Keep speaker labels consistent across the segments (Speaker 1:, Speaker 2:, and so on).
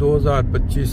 Speaker 1: 2025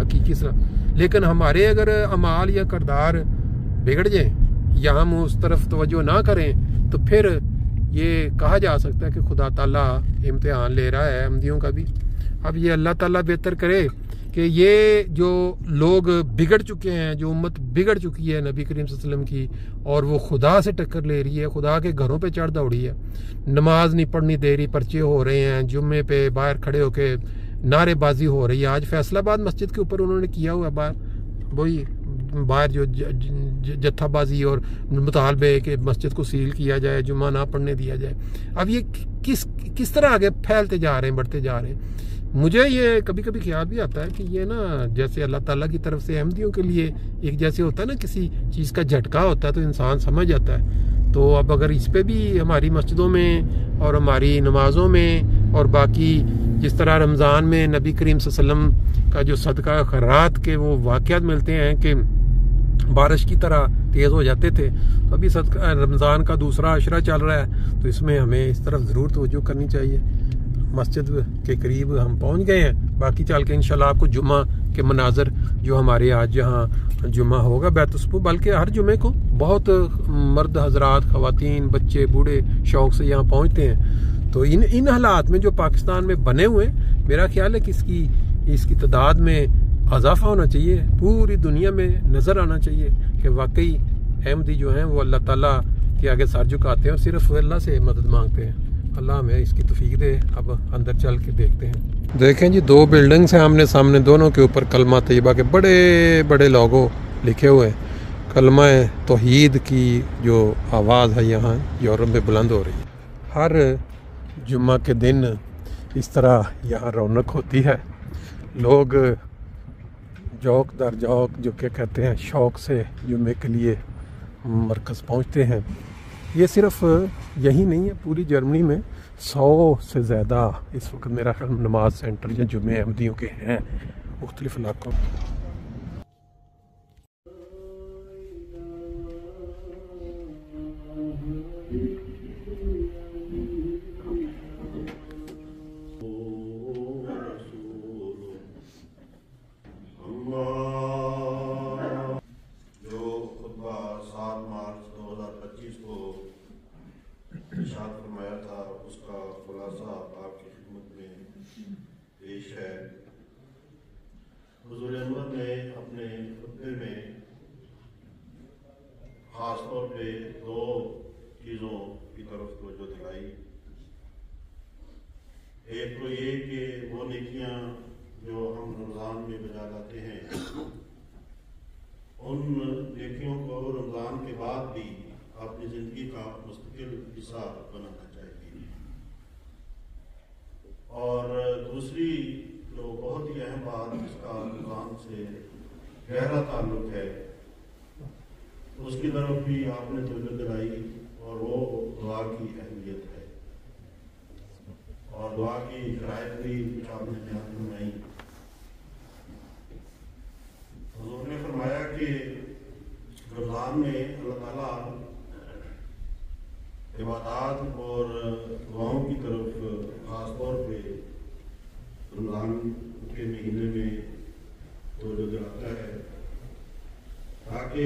Speaker 1: حقیقی صلاح. لیکن ہمارے اگر اعمال یا کردار بگڑ جائیں یا ہم اس طرف توجہ نہ کریں تو پھر یہ کہا جا سکتا ہے کہ خدا تعالیٰ امتحان لے رہا ہے احمدیوں کا بھی. اب یہ اللہ تعالیٰ بہتر کرے کہ یہ جو لوگ بگڑ چکے ہیں، جو امت بگڑ چکی ہے نبی کریم صلی اللہ علیہ وسلم کی، اور وہ خدا سے ٹکر لے رہی ہے، خدا کے گھروں پہ چڑھ دوڑی ہے، نماز نہیں پڑھنی دے رہی، پرچے ہو رہے ہیں، جمعے پہ باہر کھڑے ہو کے نعرے بازی ہو رہی ہے. آج فیصل آباد مسجد کے اوپر انہوں نے کیا ہوا باہر وہی باہر جو جتھا بازی اور مطالبے کہ مسجد کو سیل کیا جائے، جمعہ نہ پڑھنے دیا جائے. اب یہ کس طرح آگے پھیلتے جا رہے ہیں، بڑھتے جا رہے ہیں. مجھے یہ کبھی کبھی خیال بھی آتا ہے کہ یہ نا جیسے اللہ تعالیٰ کی طرف سے احمدیوں کے لیے ایک جیسے ہوتا ہے نا کسی چیز کا جھٹکا ہوتا ہے تو انسان سمجھ جاتا ہے. تو اب اگر اس پہ بھی ہماری مسجدوں میں اور ہماری نمازوں میں اور باقی جس طرح رمضان میں نبی کریم صلی اللہ علیہ وسلم کا جو صدقہ خیرات کے وہ واقعات ملتے ہیں کہ بارش کی طرح تیز ہو جاتے تھے، تو ابھی صدقہ رمضان کا دوسرا عشرہ چل رہا ہے تو اس میں ہمیں اس طرف ضرور توجہ کرنی چاہیے. مسجد کے قریب ہم پہنچ گئے ہیں، باقی چل کے انشاءاللہ آپ کو جمعہ کے مناظر جو ہمارے آج یہاں جمعہ ہوگا بیت الصبح، بلکہ ہر جمعے کو بہت مرد حضرات، خواتین، بچے، بوڑھے شوق سے یہاں پہنچتے ہیں. تو ان حالات میں جو پاکستان میں بنے ہوئے میرا خیال ہے کہ اس کی تعداد میں اضافہ ہونا چاہیے، پوری دنیا میں نظر آنا چاہیے کہ واقعی احمدی جو ہیں وہ اللہ تعالیٰ کے آگے سر جھکاتے ہیں اور صرف اللہ سے مدد مانگتے ہیں. اللہ ہمیں اس کی توفیق دے. اب اندر چل کے دیکھتے ہیں. دیکھیں جی، دو بلڈنگز ہیں آمنے سامنے، دونوں کے اوپر کلمہ طیبہ کے بڑے بڑے لوگو لکھے ہوئے ہیں. کلمہ توحید کی جو آواز ہے یہاں یورپ میں بلند ہو رہی ہے. ہر جمعہ کے دن اس طرح یہاں رونق ہوتی ہے. لوگ جوک در جوک جو کہ کہتے ہیں شوق سے جمعے کے لیے مرکز پہنچتے ہیں. یہ صرف یہی نہیں ہے، پوری جرمنی میں 100 سے زیادہ اس وقت میرا خیال نماز سینٹر یا جمعے احمدیوں کے ہیں مختلف علاقوں میں.
Speaker 2: فرمایا تھا اس کا خلاصہ آپ کی خدمت میں پیش ہے. حضور انور نے اپنے خطبے میں خاص طور پہ 2 چیزوں کی طرف توجہ دلائی. ایک تو یہ کہ وہ نیکیاں جو ہم رمضان میں بجا لاتے ہیں ان نیکیوں کو رمضان کے بعد بھی اپنی زندگی کا مستقل حصہ بنانا چاہیے. اور دوسری جو بہت ہی اہم بات جس کا رمضان سے گہرا تعلق ہے اس کی طرف بھی آپ نے توجہ دلائی، اور وہ دعا کی اہمیت ہے. اور دعا کی شرائط بھی کچھ آپ نے بیان فرمائی. حضور نے فرمایا کہ رمضان میں اللہ تعالیٰ عبادات اور دعاؤں کی طرف خاص طور پہ رمضان کے مہینے میں توجہ دلاتا ہے تاکہ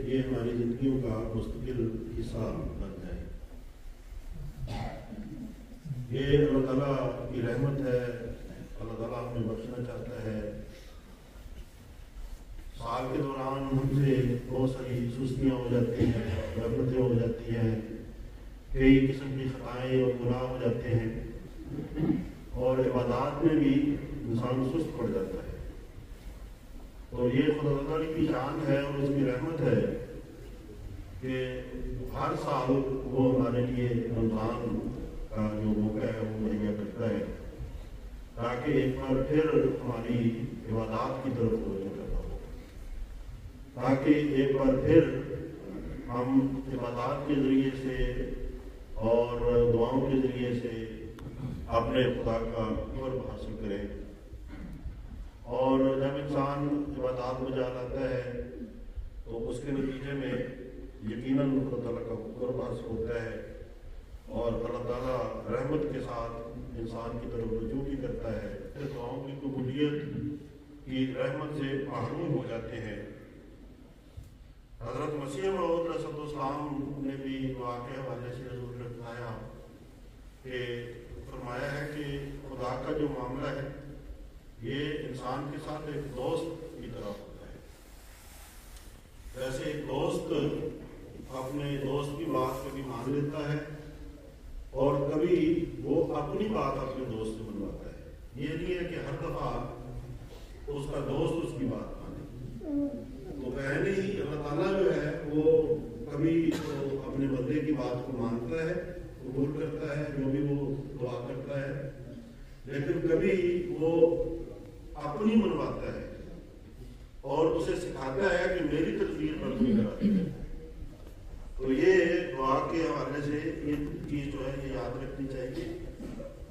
Speaker 2: یہ ہماری زندگیوں کا مستقل حصہ بن جائے. یہ اللہ تعالیٰ کی رحمت ہے. اللہ تعالیٰ ہمیں بخشنا چاہتا ہے. سال کے دوران ہم سے بہت ساری سستیاں ہو جاتی ہیں، غفلتیں ہو جاتی ہیں، کئی قسم کی خطائیں اور گناہ ہو جاتے ہیں، اور عبادات میں بھی انسان سست پڑ جاتا ہے. تو یہ خدا تعالیٰ کی شان ہے اور اس کی رحمت ہے کہ ہر سال وہ ہمارے لیے رمضان کا جو موقع ہے وہ مہیا کرتا ہے تاکہ ایک بار پھر ہماری عبادات کی طرف توجہ کرتا ہو، تاکہ ایک بار پھر ہم عبادات کے ذریعے سے اور دعاؤں کے ذریعے سے اپنے خدا کا قرب حاصل کریں. اور جب انسان عبادات میں جا لاتا ہے تو اس کے نتیجے میں یقیناً خدا تعالیٰ کا قرب حاصل ہوتا ہے اور اللہ تعالیٰ رحمت کے ساتھ انسان کی طرف رجوع بھی کرتا ہے، دعاؤں کی قبولیت کی رحمت سے محروم ہو جاتے ہیں۔ حضرت مسیح موعود علیہ السلام نے بھی دعا کے حوالے سے حضور نے بتایا کہ فرمایا ہے کہ خدا کا جو معاملہ ہے یہ انسان کے ساتھ ایک دوست کی طرح ہوتا ہے۔ جیسے ایک دوست اپنے دوست کی بات کبھی مان لیتا ہے اور کبھی وہ اپنی بات اپنے دوست سے منواتا ہے، یہ نہیں ہے کہ ہر دفعہ اس کا دوست اس کی بات مانے۔ تو پہلے ہی اللہ تعالیٰ جو ہے وہ کبھی اپنے بندے کی بات کو مانتا ہے، قبول کرتا ہے جو بھی وہ دعا کرتا ہے، لیکن کبھی وہ اپنی منواتا ہے اور اسے سکھاتا ہے کہ میری تقدیر پر کوئی کراتی ہے۔ تو یہ دعا کے حوالے سے یہ چیز جو ہے یہ یاد رکھنی چاہیے۔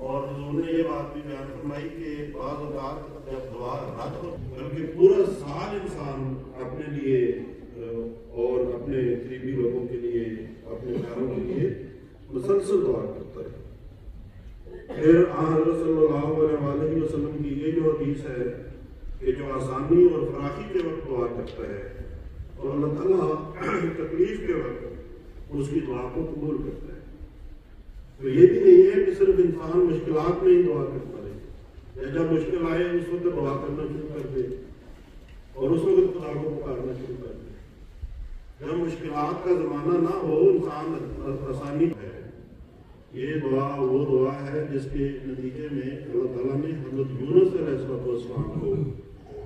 Speaker 2: اور حضور نے یہ بات بھی بیان فرمائی کہ بعض اوقات جب دعا رد ہو بلکہ پورا سال انسان اپنے لیے اور اپنے قریبی لوگوں کے لیے، اپنے پیاروں کے لیے مسلسل دعا کرتا ہے۔ پھر حضرت صلی اللہ علیہ وسلم کی یہ جو حدیث ہے کہ جو آسانی اور فراخی کے وقت دعا کرتا ہے اور اللہ تعالیٰ تکلیف کے وقت اس کی دعا کو قبول کرتا ہے۔ تو یہ بھی نہیں ہے کہ صرف انسان مشکلات میں ہی دعا کرتا رہے، یا جب مشکل آئے اس وقت دعا کرنا شروع کر دے اور اس وقت خدا کو پکارنا شروع کر دے۔ جب مشکلات کا زمانہ نہ ہو انسان آسانی ہے۔ یہ دعا وہ دعا ہے جس کے نتیجے میں اللہ تعالیٰ نے حضرت یونس علیہ السلام کو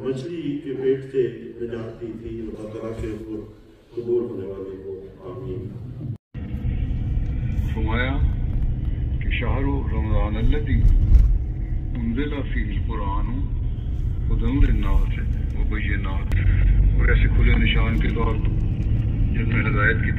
Speaker 2: مچھلی کے پیٹ سے نجات دی تھی۔ اللہ تعالیٰ کے اوپر قبول ہونے والے کو آمین۔
Speaker 3: فرمایا کہ شہر رمضان الذی انزل فیہ القرآن ہدی للناس وبینات، اور ایسے کھلے نشان کے طور جن میں ہدایت کی